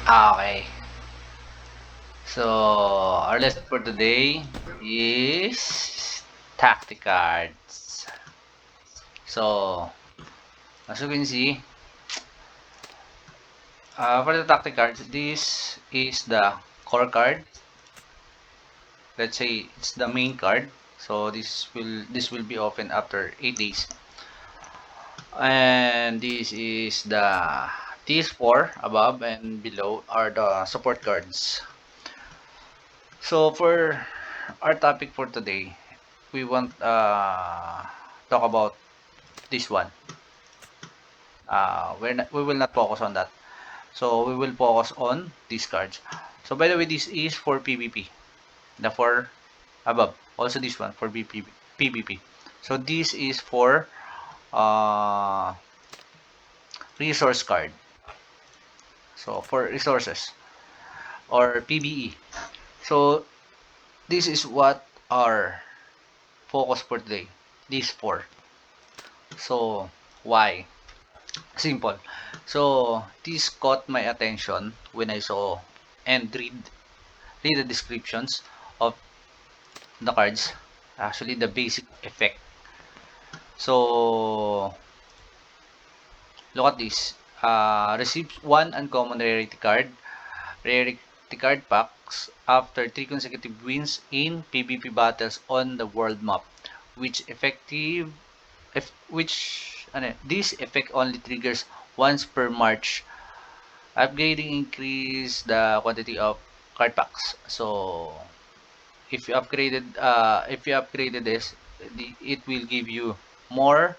Okay. So, our lesson for today is tactic cards. So, as you can see, for the tactic cards, this is the core card. Let's say it's the main card. So this will be open after 8 days. And this is the these four above and below are the support cards. So for our topic for today, we want talk about this one. We will not focus on that. So we will focus on these cards. So by the way, this is for PvP. The four above. Also this one for PvP. So this is for uh, resource card. So for resources or PBE. So this is what our focus for today. These four. So why? Simple. So this caught my attention when I saw and read the descriptions of the cards. Actually, the basic effect. So look at this. Receives one uncommon rarity card. Rarity card packs after 3 consecutive wins in PvP battles on the world map, which this effect only triggers once per March. Upgrading increase the quantity of card packs. So if you upgraded this, it will give you more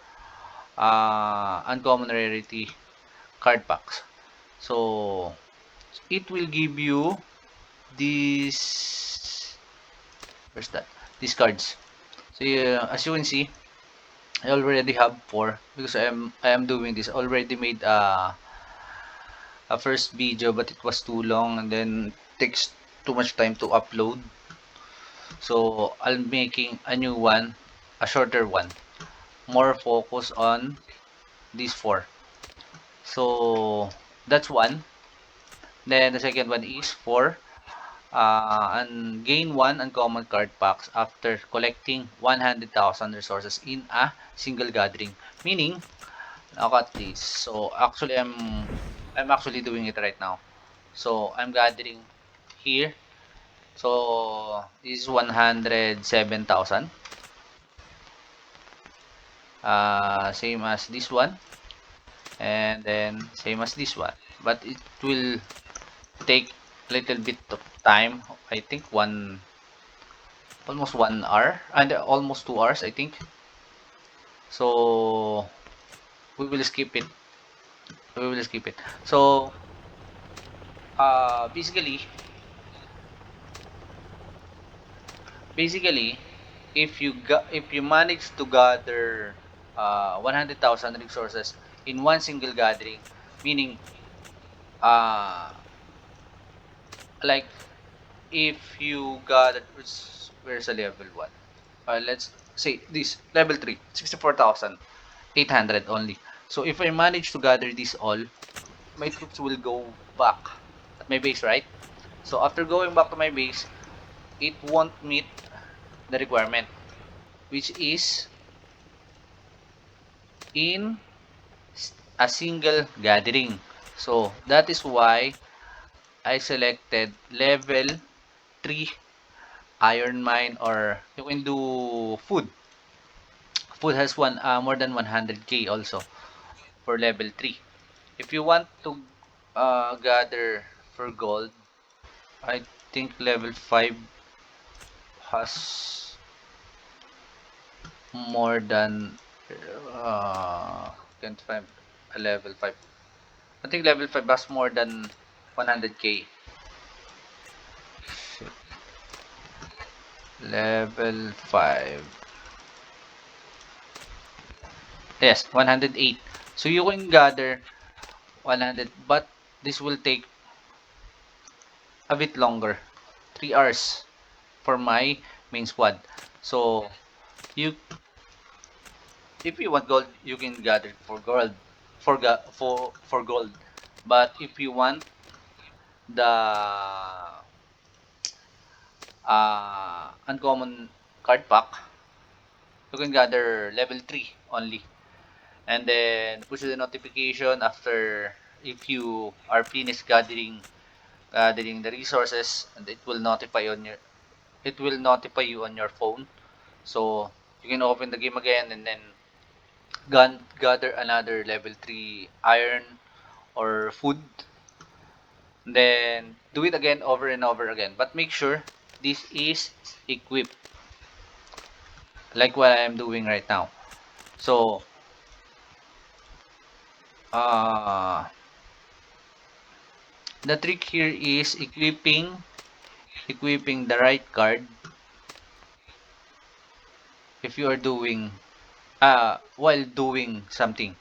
uncommon rarity card packs. So it will give you these where's that? These cards. So as you can see, I already have four because I am doing this. I already made a first video, but it was too long and then takes too much time to upload. So I'm making a new one, a shorter one, more focus on these four. So that's one. Then the second one is for and gain one uncommon card packs after collecting 100,000 resources in a single gathering. Meaning, look at this. So actually, I'm actually doing it right now. So I'm gathering here. So this is 107,000. Same as this one, and then same as this one. But it will take a little bit of time. I think almost 1 hour and almost 2 hours. I think. So we will skip it. We will skip it. So basically, basically, if you manage to gather 100,000 resources in one single gathering, meaning uh, like if you gather where's a level one? Let's say this level 3, 64,800 only. So if I manage to gather this all, my troops will go back at my base, right? So after going back to my base, it won't meet the requirement, which is in a single gathering. So that is why I selected level 3 iron mine, or you can do food. Food has more than 100k also for level 3. If you want to gather for gold, I think level 5 has more than uh, 25 level 5. I think level 5 has more than 100k. Level 5. Yes, 108. So you can gather 100, but this will take a bit longer. 3 hours for my main squad. So you if you want gold, you can gather for gold for gold. But if you want the uncommon card pack, you can gather level 3 only. And then push the notification after if you are finished gathering the resources, and it will notify you on your phone. So you can open the game again and then gather another level 3 iron or food. Then do it again over and over again. But make sure this is equipped like what I am doing right now. So uh, the trick here is equipping the right card if you are doing while doing something.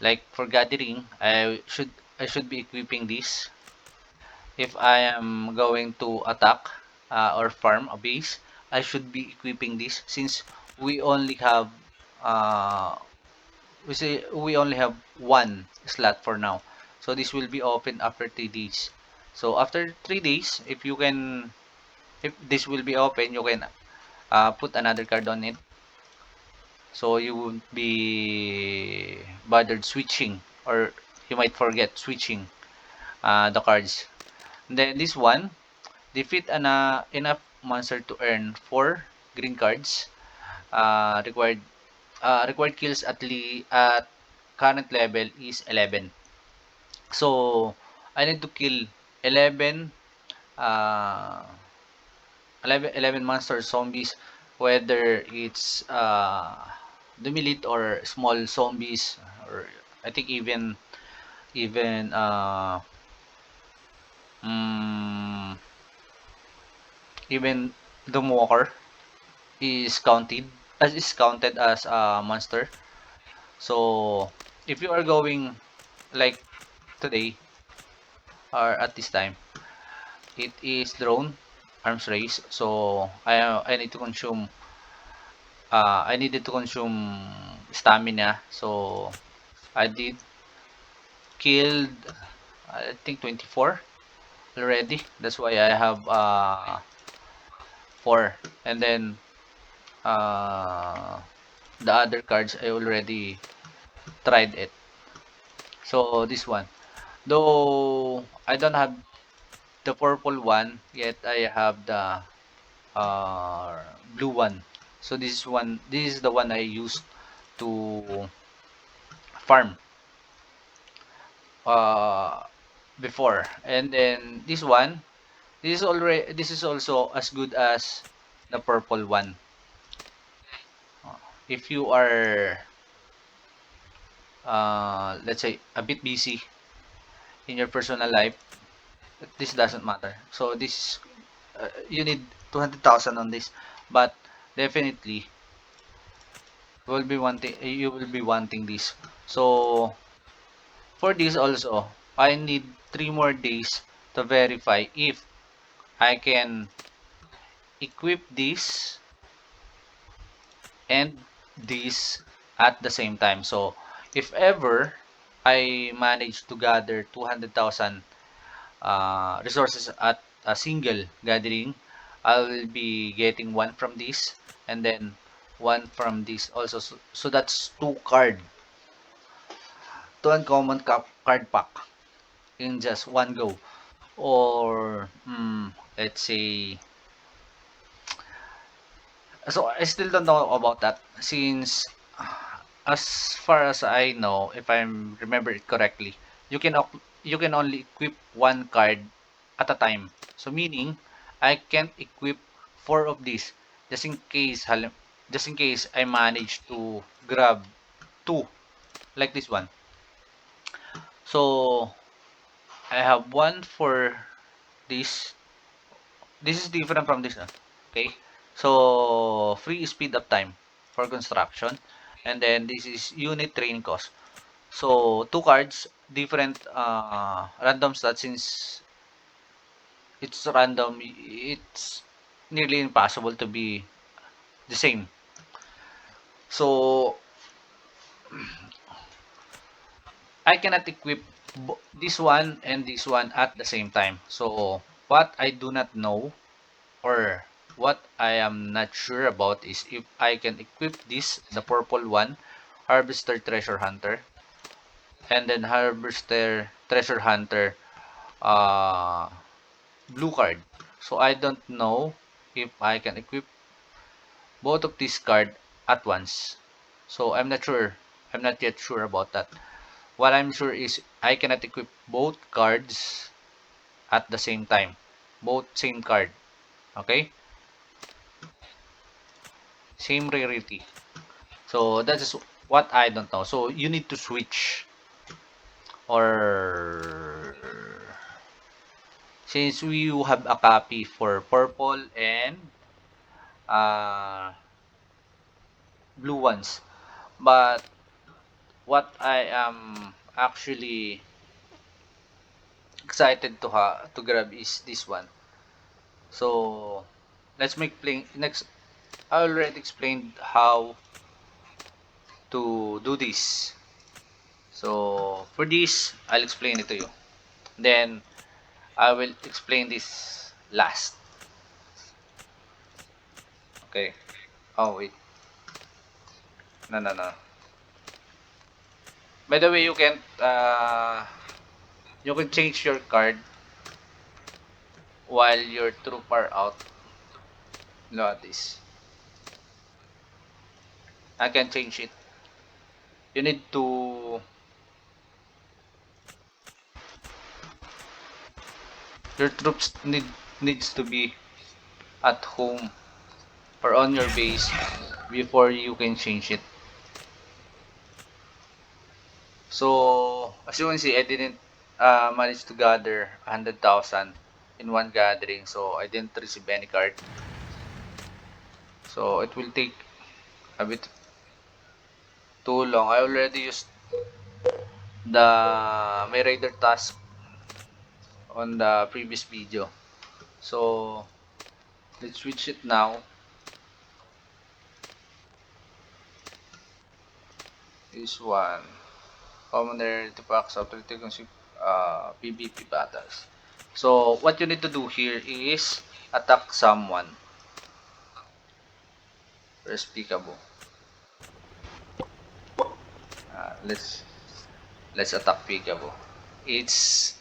Like for gathering, I should be equipping this. If I am going to attack or farm a base, I should be equipping this since we only have uh, we only have one slot for now. So this will be open after 3 days. So after 3 days, if this will be open, you can put another card on it. So you won't be bothered switching, or you might forget switching the cards. Then this one, defeat enough monster to earn 4 green cards. Required required kills at current level is 11. So I need to kill 11 uh 11 monster zombies, whether it's Dumilit or small zombies, or I think even mm, even Doomwalker is counted as a monster. So if you are going like today or at this time, it is drone arms race. So I need to consume I needed to consume stamina. So I did killed I think 24 already. That's why I have 4. And then uh the other cards I already tried it. So this one. Though I don't have the purple one yet, I have the blue one. So this is the one I used to farm uh before. And then this is also as good as the purple one. If you are let's say a bit busy in your personal life, this doesn't matter. So this you need 200,000 on this, but definitely you will be wanting this. So for this also, I need 3 more days to verify if I can equip this and this at the same time. So if ever I manage to gather 200,000 resources at a single gathering, I'll be getting one from this and then one from this also. So that's two uncommon card pack in just one go. Or let's say, so I still don't know about that since as far as I know, if I remember it correctly, you can only equip one card at a time. So meaning I can't equip 4 of these just in case just in case I manage to grab two like this one. So I have one for this. This is different from this. Okay. So free speed up time for construction, and then this is unit training cost. So two cards, different random stats. Since it's random, it's nearly impossible to be the same. So I cannot equip. this one and this one at the same time. So what I do not know, or what I am not sure about, is if I can equip this, the purple one, Harvester Treasure Hunter, and then Harvester Treasure Hunter uh, blue card. So I don't know if I can equip both of these card at once. So I'm not sure. I'm not yet sure about that. What I'm sure is I cannot equip both cards at the same time. Both same card. Okay? Same rarity. So that is what I don't know. So you need to switch, or since we have a copy for purple and uh, blue ones. But what I am actually excited to grab is this one. So let's make playing next. I already explained how to do this. So for this, I'll explain it to you. Then I will explain this last. Okay. Oh wait. No, no, no. By the way, you can change your card while your troop are out. Look at this. I can change it. You need to your troops needs to be at home or on your base before you can change it. So as you can see, I didn't manage to gather 100,000 in one gathering, so I didn't receive any card. So it will take a bit too long. I already used the my raider task on the previous video. So let's switch it now. This one. Common rarity packs after taking PvP battles. So what you need to do here is attack someone. First peekaboo. Let's attack peekaboo. It's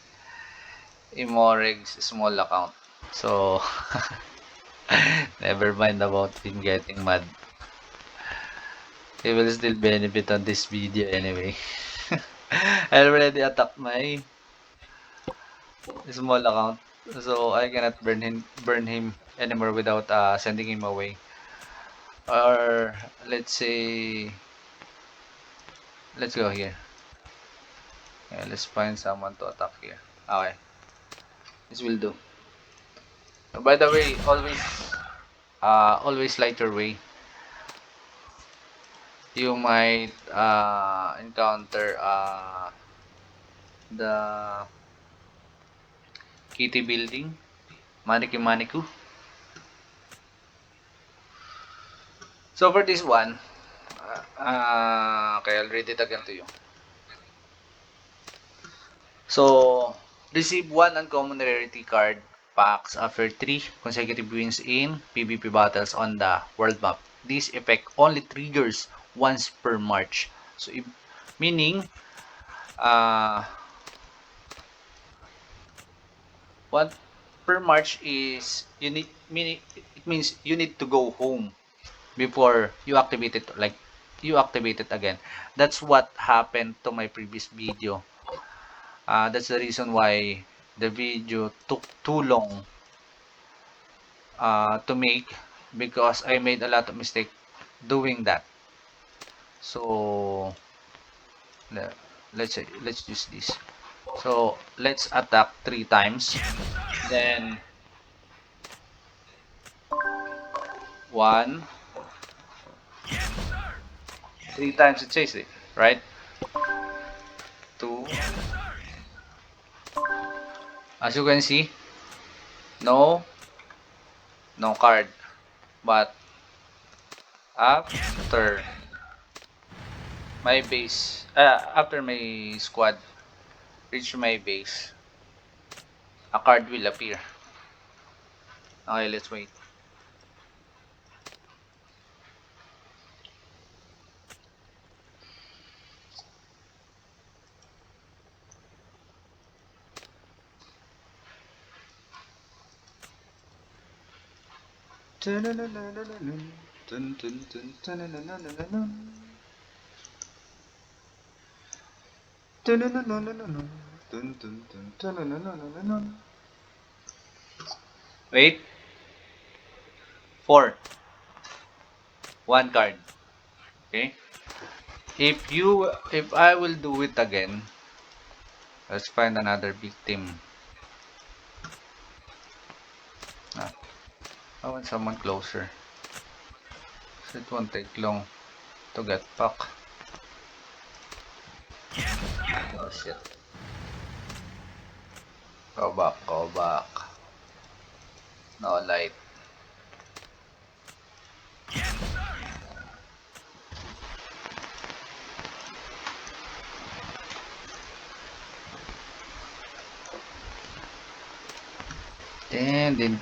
Imoreg's small account. So never mind about him getting mad. He will still benefit on this video anyway. I already attacked my small account, so I cannot burn him anymore without sending him away. Or let's say, let's go here. Yeah, let's find someone to attack here. Okay, this will do. By the way, always light your way. You might encounter the kitty building, Maniki Maniku. So for this one, okay, I'll read it again to you. So, receive one uncommon rarity card packs after 3 consecutive wins in PvP battles on the world map. This effect only triggers once per March. So, meaning, uh, what per March is you need meaning it means you need to go home before you activate it, like you activate it again. That's what happened to my previous video. That's the reason why the video took too long to make, because I made a lot of mistake doing that. So let's use this. So let's attack 3 times, then 1, 3 times it says it, right? 2. As you can see, no card, but after my base, after my squad reach my base, a card will appear. Okay, let's wait. Wait. 4. One card. Okay. If I will do it again, let's find another victim. Ah, I want someone closer. So it won't take long to get back. Oh shit. Go back, go back. No light. And then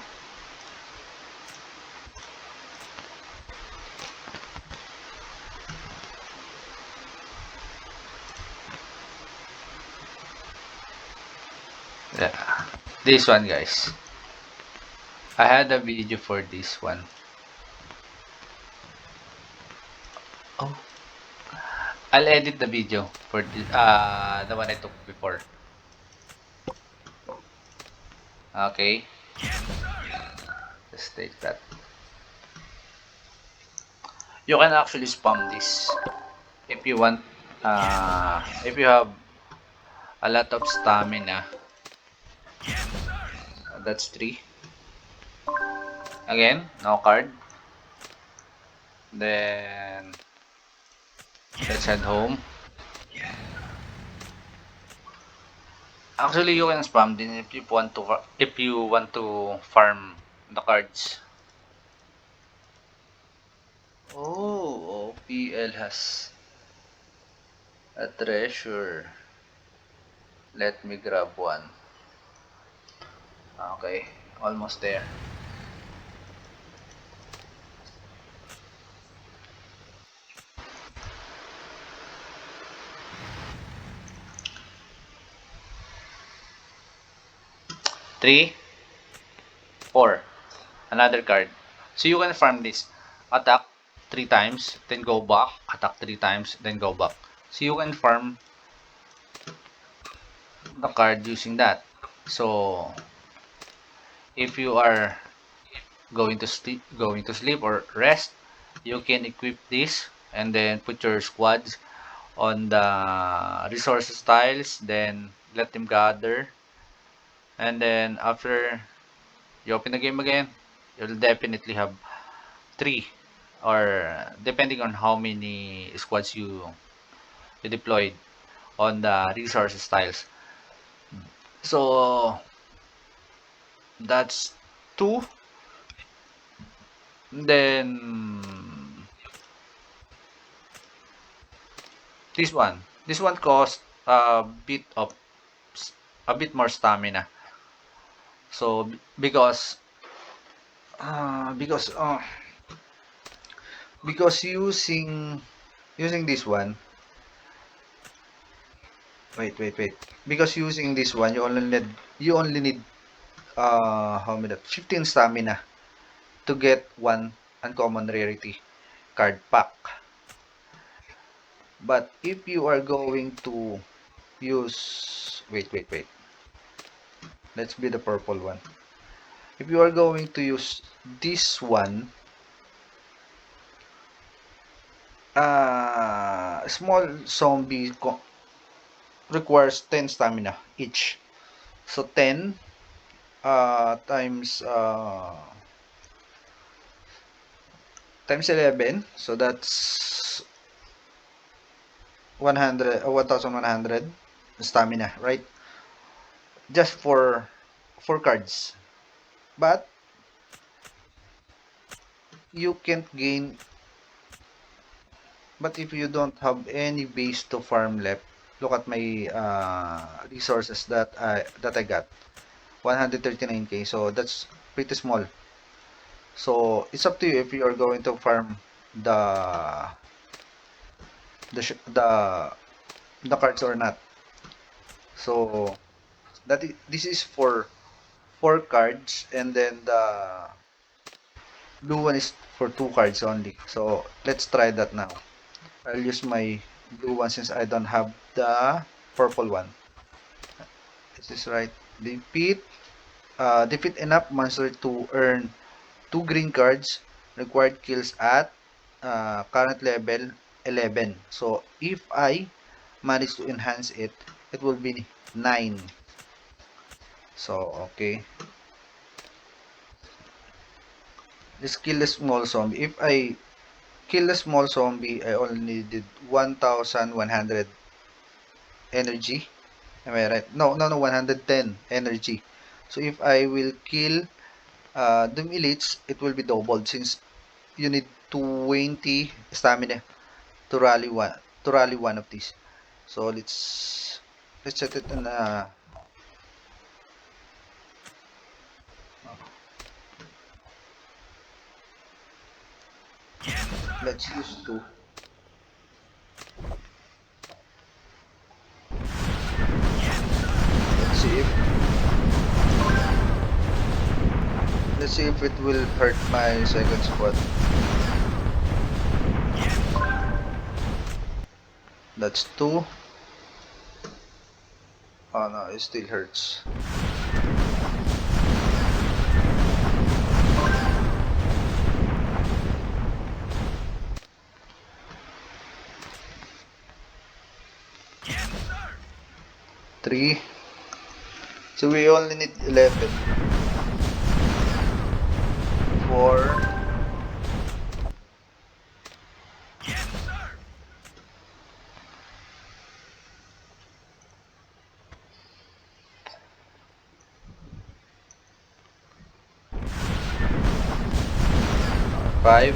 yeah. This one, guys. I had a video for this one. Oh, I'll edit the video for the one I took before. Okay, let's take that. You can actually spam this if you want. If you have a lot of stamina, that's 3. Again, no card. Then let's head home. Actually, you can spam din if you want to farm the cards. Oh, OPL has a treasure. Let me grab one. Okay, almost there. Three, 4. Another card. So you can farm this. Attack 3 times, then go back. Attack 3 times, then go back. So you can farm the card using that. So if you are going to sleep or rest, you can equip this and then put your squads on the resources tiles, then let them gather, and then after you open the game again, you'll definitely have 3, or depending on how many squads you deployed on the resources tiles. So that's 2. Then this one costs a bit more stamina. So uh, because uh, because using this one, wait, because using this one you only need how many, 15 stamina to get one uncommon rarity card pack. But if you are going to use, wait, let's be the purple one. If you are going to use this one, small zombie requires 10 stamina each. So 10 times 11, so that's 1100 stamina, right? Just for 4 cards. But you can't gain, but if you don't have any base to farm left, look at my resources that I got. 139k. So that's pretty small. So it's up to you if you are going to farm the the sh- the cards or not. So this is for 4 cards, and then the blue one is for 2 cards only. So let's try that now. I'll use my blue one since I don't have the purple one. This is right. Defeat enough monster to earn 2 green cards. Required kills at current level 11. So if I manage to enhance it, it will be 9. So okay. Let's kill the small zombie. If I kill the small zombie, I only needed 1,100 energy. Am I right? No, 110 energy. So if I will kill the elites, it will be doubled since you need 20 stamina to rally one of these. So let's set it in let's use 2. Let's see if let's see if it will hurt my second squad. That's 2. Oh no, it still hurts. Three. So we only need 11. 4. 5.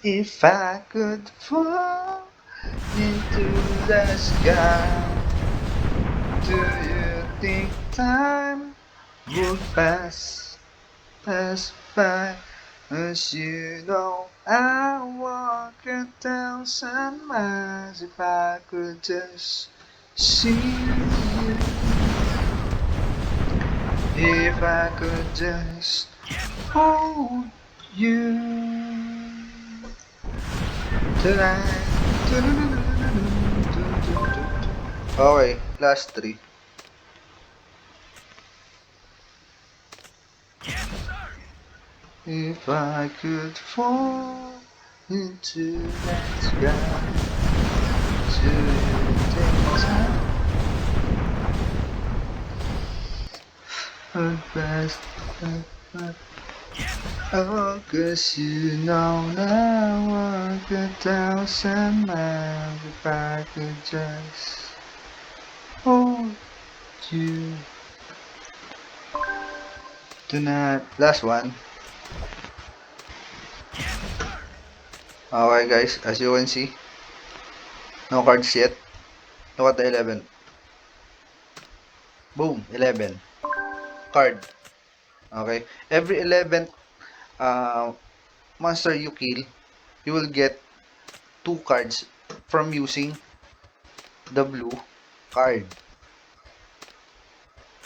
If I could fall into the sky, do you think time would pass by? As you know, I walk 1,000 miles if I could just see you. If I could just hold you tonight. Okay, last 3. If I could fall into that sky, to take time at best. Oh, 'cause you know I walk 1,000 miles if I could just hold you tonight. Last one. Okay, guys, as you can see, no cards yet. Look at the 11. Boom, 11. Card. Okay. Every 11 uh, monster you kill, you will get 2 cards from using the blue card.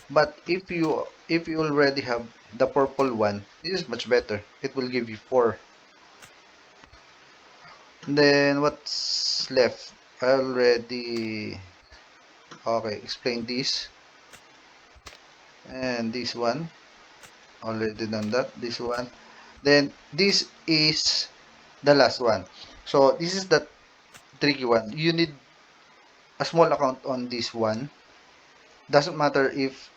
But if you already have the purple one, this is much better. It will give you 4. Then what's left? I already explained this, and this one already done that. This one, then this is the last one. So this is the tricky one. You need a small account on this one. Doesn't matter if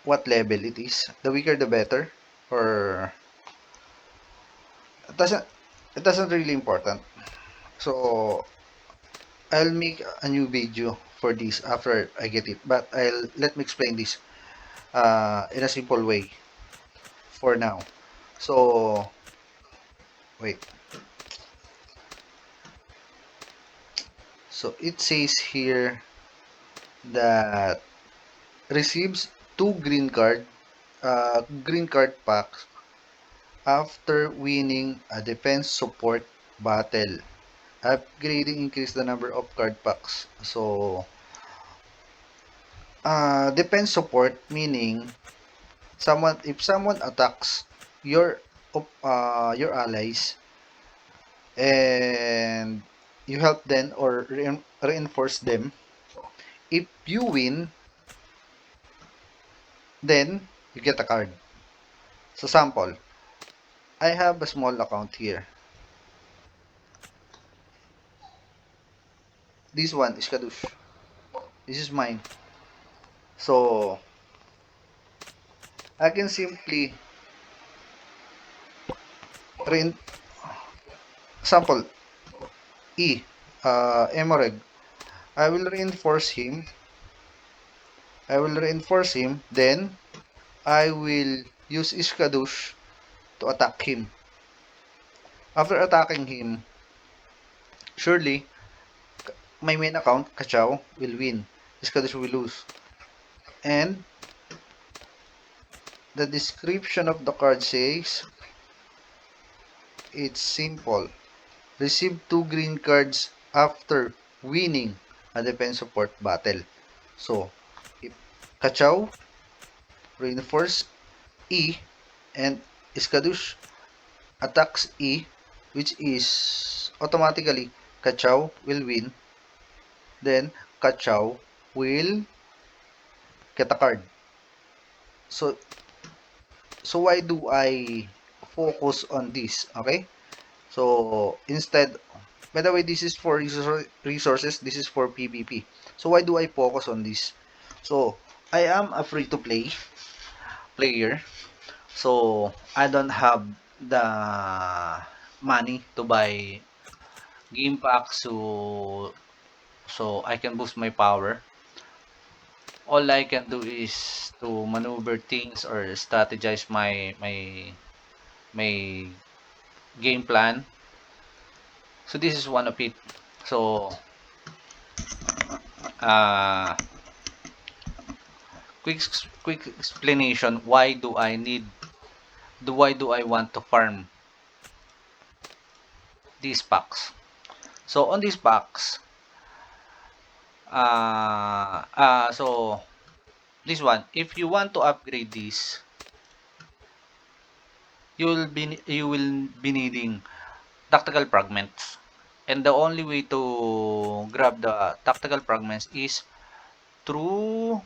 what level it is. The weaker the better, or it doesn't really important. So I'll make a new video for this after I get it, but I'll let me explain this in a simple way. for now. So, wait. So, it says here that receives 2 green card packs after winning a defense support battle. Upgrading increase the number of card packs. So, defense support meaning if someone attacks your your allies and you help them or reinforce them, if you win, then you get a card. So sample, I have a small account here. This one is Kadush. This is mine. So I can simply rein sample Emoreg. I will reinforce him. Then I will use Iskadush to attack him. After attacking him, surely my main account, Kachao, will win. Iskadush will lose. And the description of the card says, it's simple. Receive 2 green cards after winning a defense support battle. So, if Kachao reinforce E and Iskadush attacks E, which is automatically Kachao will win, then Kachao will get a card. So why do I focus on this? Okay? So instead, by the way, this is for resources, this is for PvP. So why do I focus on this? So I am a free-to-play player. So I don't have the money to buy game packs so I can boost my power. All I can do is to maneuver things or strategize my game plan. So this is one of it. So uh, quick explanation, why do I want to farm these packs. So on these packs, so this one, if you want to upgrade this, you will be needing tactical fragments, and the only way to grab the tactical fragments is through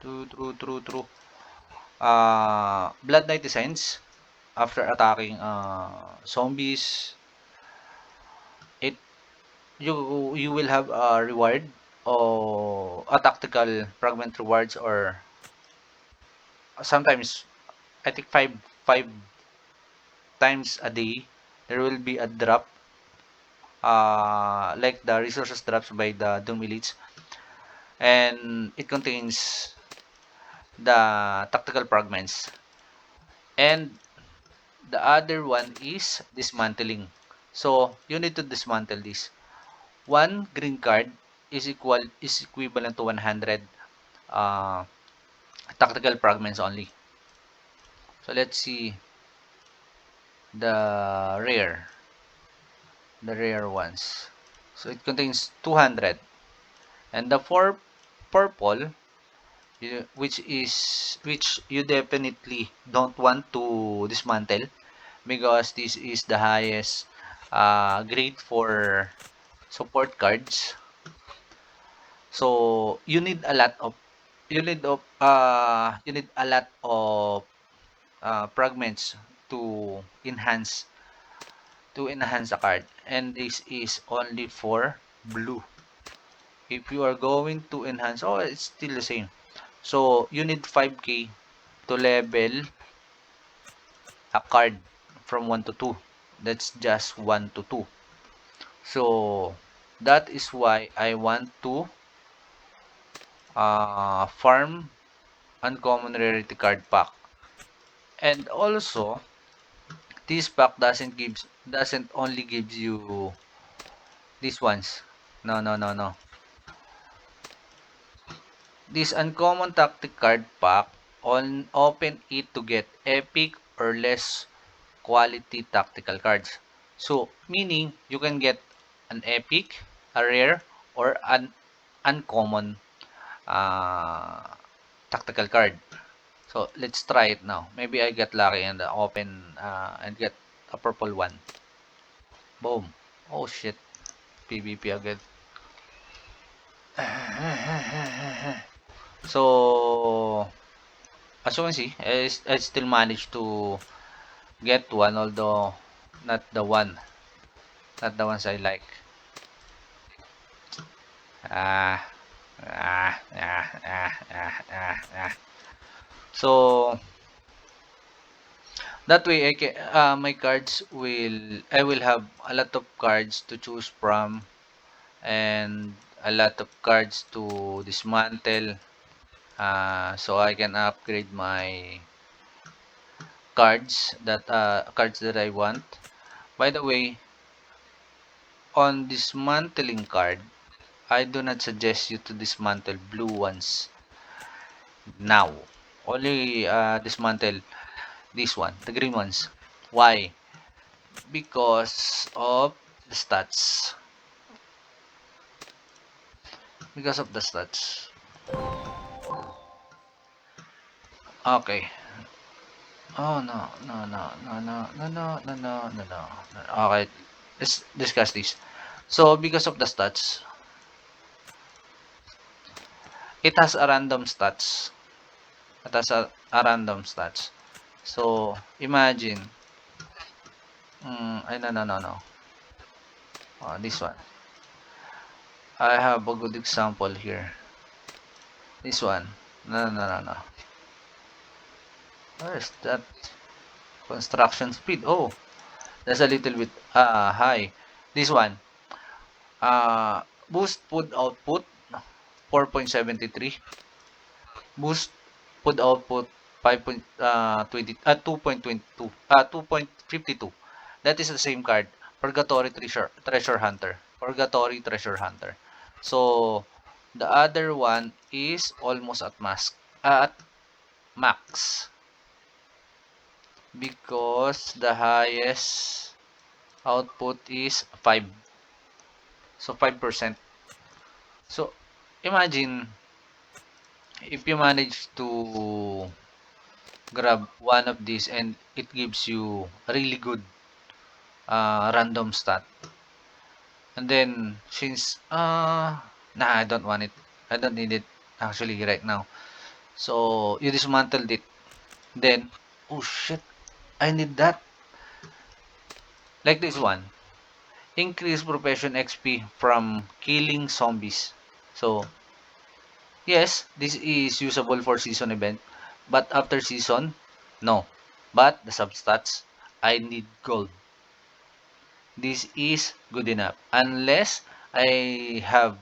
Blood Knight Designs. After attacking zombies, it you will have a reward or a tactical fragment rewards, or sometimes I think five times a day there will be a drop, like the resources drops by the Doom Elites, and it contains the tactical fragments. And the other one is dismantling. So you need to dismantle this. One green card is equivalent to 100 uh, tactical fragments only. So let's see the rare ones. So it contains 200, and the four purple, which you definitely don't want to dismantle, because this is the highest grade for support cards. So you need a lot of fragments to enhance a card, and this is only for blue. If you are going to enhance, oh, it's still the same. So you need 5k to level a card from 1 to 2. That's just 1 to 2. So that is why I want to farm uncommon rarity card pack. And also, this pack doesn't only gives you these ones. No, no, no, no. This uncommon tactic card pack on open it to get epic or less quality tactical cards. So, meaning you can get an epic, a rare, or an uncommon tactical card. So, let's try it now. Maybe I get lucky and open and get a purple one. Boom. Oh shit. PvP agad. So, as you can see, I still managed to get one, although not the one, not the ones I like. Ah, So that way, my cards I will have a lot of cards to choose from and a lot of cards to dismantle, so I can upgrade my cards that I want. By the way, on dismantling card, I do not suggest you to dismantle blue ones now. Only dismantle this one, the green ones. Why? Because of the stats. Because of the stats. Okay. Oh no, no, no, no, no, no, no, no, no, no, no. Okay, let's discuss this. So because of the stats, it has a random stats. It has a random stats. So imagine, ay, no, no, no, no. This one. I have a good example here. This one. No, no, no, no. Where's that construction speed? Oh, that's a little bit high. This one. Boost food output 4.73. Boost food output 2.52. That is the same card. Treasure Hunter. Purgatory Treasure Hunter. So the other one is almost at max because the highest output is 5. So 5%. So imagine if you manage to grab one of these and it gives you a really good random stat. And then since nah, I don't want it. I don't need it actually right now. So you dismantled it. Then oh shit, I need that. Like this one. Increase profession XP from killing zombies. So yes, this is usable for season event, but after season, no. But the substats, I need gold. This is good enough. Unless I have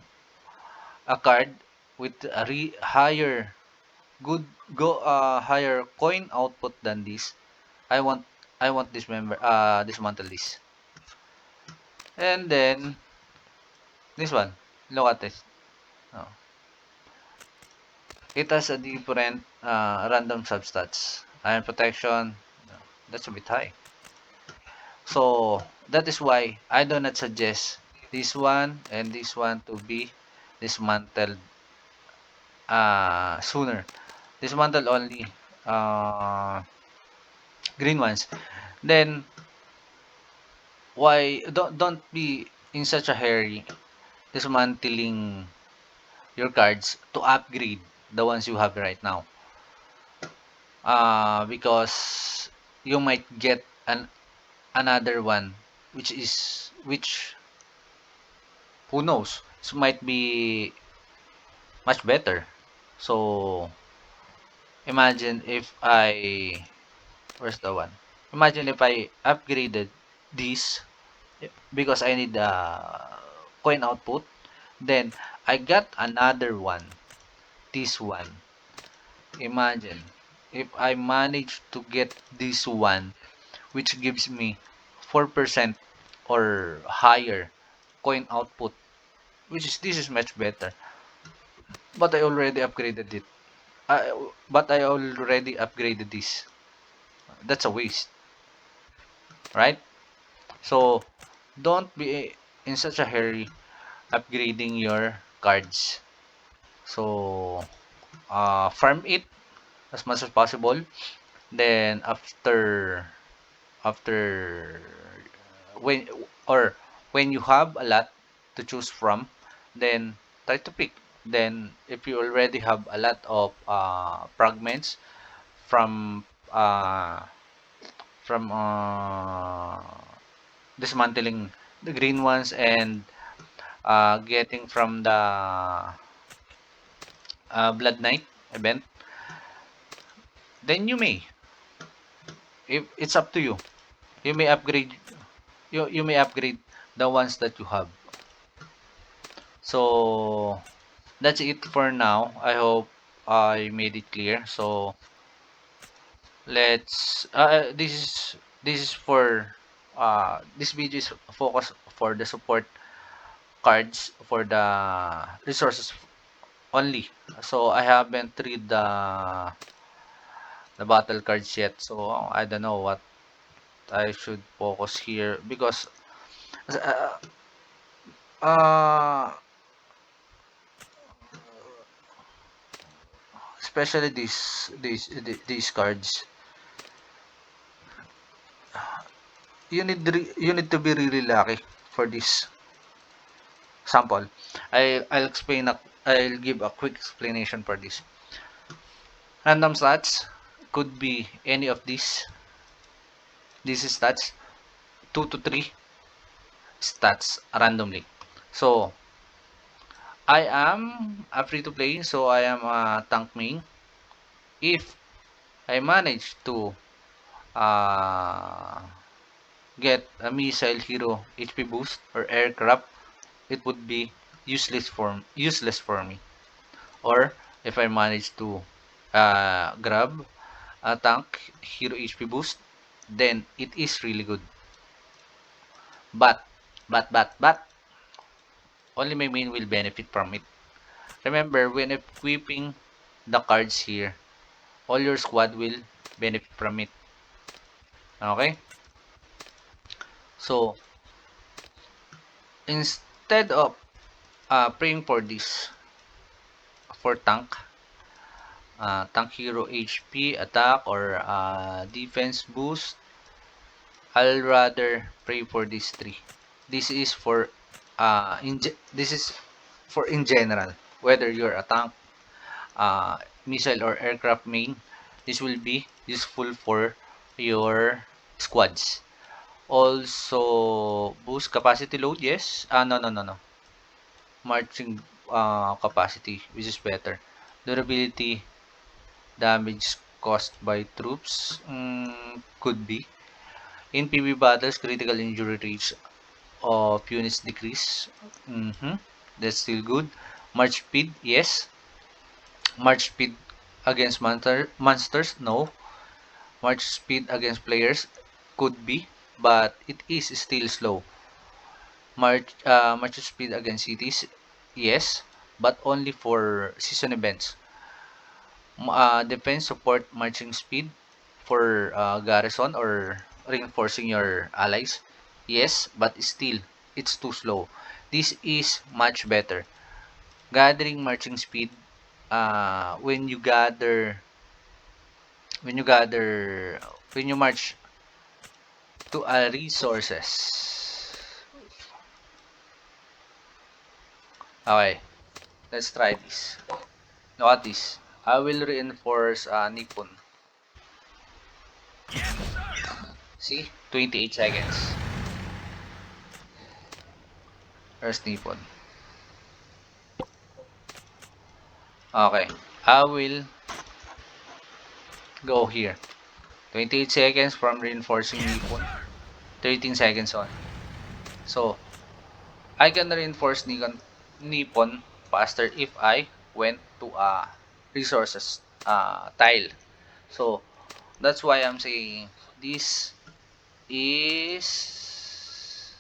a card with a higher higher coin output than this, I want dismantle this. And then this one, look at this. Oh. It has a different random substats. Iron protection, no, that's a bit high. So that is why I do not suggest this one and this one to be dismantled sooner. Dismantle only uh, green ones. Then why don't be in such a hurry dismantling your cards to upgrade the ones you have right now. Because you might get another one which who knows, it might be much better. So imagine if I where's the one? Imagine if I upgraded this because I need coin output. Then I got another one. This one. Imagine. if I manage to get this one, which gives me 4% or higher coin output, which is this is much better. But I already upgraded it. But I already upgraded this. That's a waste, right? So don't be in such a hurry upgrading your cards. So farm it as much as possible. Then after when or when you have a lot to choose from, then try to pick. Then if you already have a lot of fragments from uh, from dismantling the green ones and getting from the Blood Knight event, then you may. If it's up to you, you may upgrade. You may upgrade the ones that you have. So that's it for now. I hope I made it clear. So let's. This is for this video is focus for the support cards for the resources only. So I haven't read the battle cards yet. So I don't know what I should focus here because uh, uh especially these cards, you need to be really lucky for this sample. I'll give a quick explanation for this. Random stats could be any of these stats, 2 to 3 stats randomly. So I am a free to play, so I am a tank main. If I manage to uh, get a missile hero HP boost or aircraft, it would be useless for me. Or if I manage to grab a tank hero HP boost, then it is really good. But but only my main will benefit from it. Remember, when equipping the cards here, all your squad will benefit from it. Okay? So instead of praying for this for tank hero HP attack or defense boost, I'll rather pray for these three. This is for this is for in general, whether you're a tank, missile or aircraft main, this will be useful for your squads. Also boost capacity load, yes. No. Marching capacity, which is better. Durability, damage caused by troops, could be. In PB battles, critical injury rates of units decrease. That's still good. March speed, yes. March speed against monsters, no. March speed against players, could be, but it is still slow. March speed against cities, yes, but only for season events. Defense support marching speed for garrison or reinforcing your allies, yes, but still it's too slow. This is much better. Gathering marching speed, when you gather when you gather when you march to a resources. Okay, let's try this. Look at this. I will reinforce Nippon. See? 28 seconds. There's Nippon. Okay. I will go here. 28 seconds from reinforcing Nippon. 13 seconds on. So, I can reinforce Nippon faster if I went to a resources tile. So that's why I'm saying this is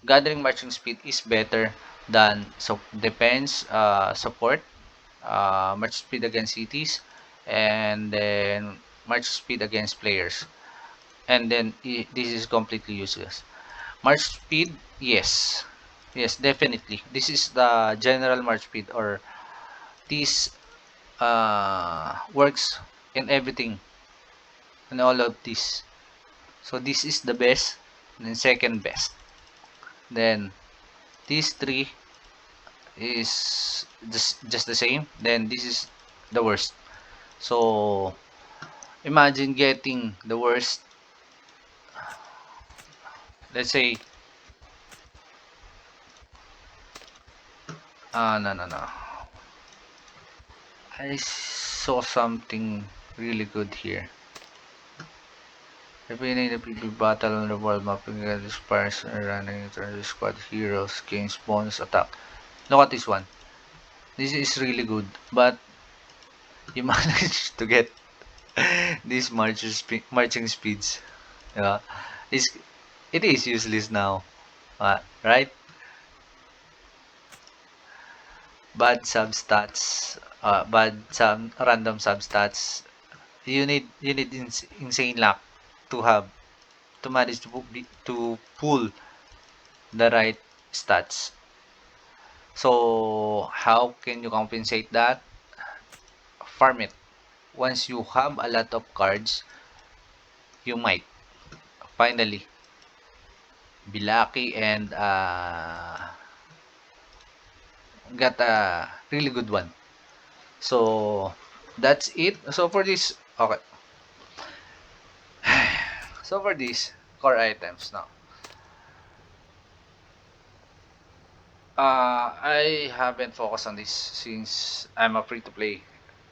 gathering marching speed is better than defense support, march speed against cities, and then march speed against players. And then this is completely useless. March speed, yes. Yes, definitely. This is the general march speed, or this works in everything, in all of this. So this is the best, then second best. Then these three is just the same. Then this is the worst. So imagine getting the worst. Let's say, no, no, no. I saw something really good here. Repeating the PP battle on the world mapping against spires and running into the squad heroes gains bonus attack. Look at this one. This is really good, but you managed to get these marching speeds. Yeah, it's, it is useless now, right? Bad substats, bad some random substats. You need insane luck to have to manage to pull the right stats. So how can you compensate that? Farm it. Once you have a lot of cards, you might finally be lucky and got a really good one. So that's it. So for this, okay. So for these core items now, I haven't focused on this since I'm a free to play.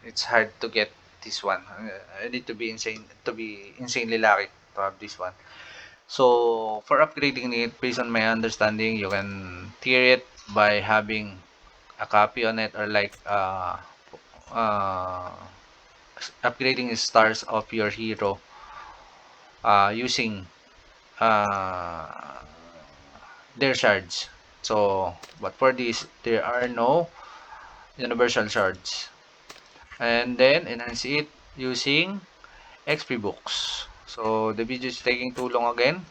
It's hard to get this one. I need to be insanely lucky to have this one. So for upgrading it, based on my understanding, you can tier it by having a copy on it, or like uh, upgrading stars of your hero using uh, their shards. So, but for this, there are no universal shards. And then enhance it using XP books. So the video is taking too long again.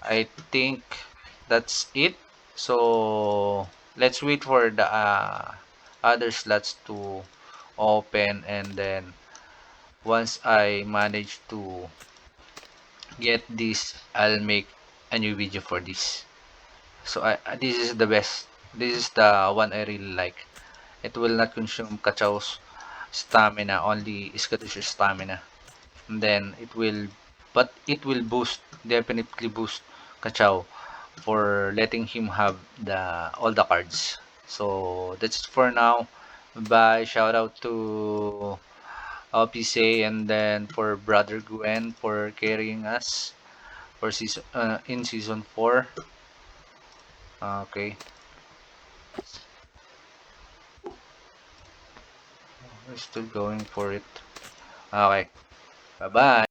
I think that's it. So let's wait for the other slots to open, and then once I manage to get this, I'll make a new video for this. So this is the best. This is the one I really like. It will not consume Kachow's stamina, only Skadish's stamina. And then it will boost, definitely boost Kachow for letting him have all the cards. So that's it for now. Bye. Shout out to LPC, and then for Brother Gwen for carrying us for season in season 4. Okay. We're still going for it. Okay. Bye-bye.